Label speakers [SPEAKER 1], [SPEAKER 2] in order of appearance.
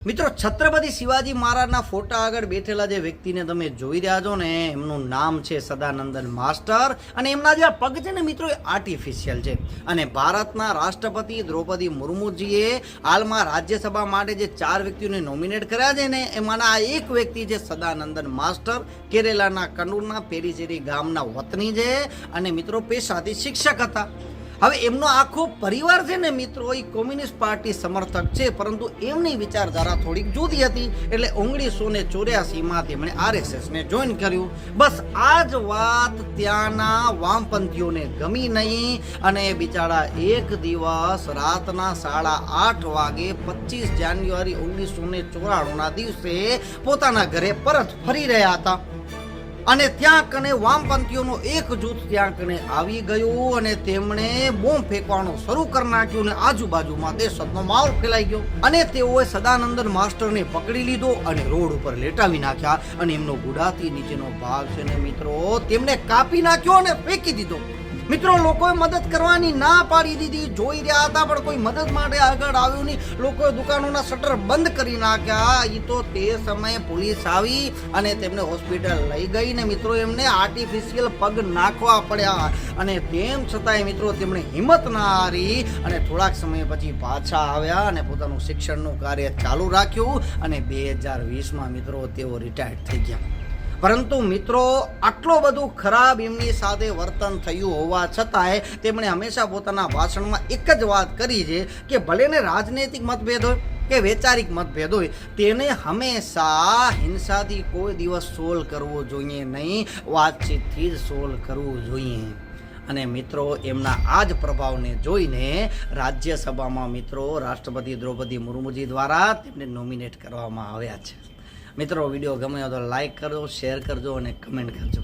[SPEAKER 1] મિત્રો છત્રપતિ શિવાજી મહારાજના ફોટા આગળ બેઠેલા જે વ્યક્તિને તમે જોઈ રહ્યા છો ને એમનું નામ છે સદાનંદન માસ્ટર અને એમના જે પગ છે ને મિત્રો એ આર્ટિફિશિયલ છે અને ભારતના રાષ્ટ્રપતિ દ્રૌપદી મુર્મુજીએ હાલમાં રાજ્યસભા માટે જે 4 વ્યક્તિઓને નોમિનેટ કર્યા છે ને એમાંના આ એક વ્યક્તિ છે સદાનંદન માસ્ટર કેરેલાના કન્નૂરના પેરીચેરી ગામના વતની છે અને મિત્રો પેશાથી શિક્ષક હતા। હવે એમનો આખો પરિવાર છે ને મિત્રો એ કોમ્યુનિસ્ટ પાર્ટી સમર્થક છે, પરંતુ એમની વિચારધારા થોડીક જુદી હતી એટલે 1984માં તેમણે RSSને જોઈન કર્યું। બસ આ જ વાત ત્યાંના વામપંથીઓને ગમી નહીં અને બિચારા એક દિવસ રાતના 8:30 વાગે 25 જાન્યુઆરી 1994ના દિવસે પોતાના ઘરે પરત ફરી રહ્યા હતા અને ત્યાં કને વામપંથીઓનો એક જૂથ ત્યાં કને આવી ગયું અને તેમણે બોમ્બ ફેંકવાનું શરૂ કરી નાખ્યું અને આજુબાજુમાં દહેશતનો માહોલ ફેલાઈ ગયો અને તેઓએ સદાનંદન માસ્ટરને પકડી લીધો અને રોડ ઉપર લેટાવી નાખ્યા અને એમનો ગુડાથી નીચેનો ભાગ છે ને મિત્રો તેમને કાપી નાખ્યો અને ફેંકી દીધો। મિત્રો લોકોએ મદદ કરવાની ના પાડી દીધી, જોઈ રહ્યા હતા પણ કોઈ મદદ માટે આગળ આવ્યું નહીં। લોકોએ દુકાનોના શટર બંધ કરી નાખ્યા। એ તો તે સમયે પોલીસ આવી અને તેમને હોસ્પિટલ લઈ ગઈ ને મિત્રો એમને આર્ટિફિશિયલ પગ નાખવા પડ્યા અને તેમ છતાંય મિત્રો તેમણે હિંમત ના હારી અને થોડાક સમય પછી પાછા આવ્યા અને પોતાનું શિક્ષણનું કાર્ય ચાલુ રાખ્યું અને 2020માં મિત્રો તેઓ રિટાયર્ડ થઈ ગયા। પરંતુ મિત્રો આટલો બધું ખરાબ એમની સાથે વર્તન થયું હોવા છતાંય તેમણે હંમેશા પોતાના ભાષણમાં એક જ વાત કરી છે કે ભલે ને રાજનૈતિક મતભેદ હોય કે વૈચારિક મતભેદ હોય તેને હંમેશા હિંસાથી કોઈ દિવસ સોલ્વ કરવો જોઈએ નહીં, વાતચીતથી જ સોલ્વ કરવું જોઈએ। અને મિત્રો એમના આ જ પ્રભાવને જોઈને રાજ્યસભામાં મિત્રો રાષ્ટ્રપતિ દ્રૌપદી મુર્મુજી દ્વારા તેમને નોમિનેટ કરવામાં આવ્યા છે। મિત્રો વિડીયો ગમ્યો તો લાઈક કરજો, શેર કરજો અને કમેન્ટ કરજો।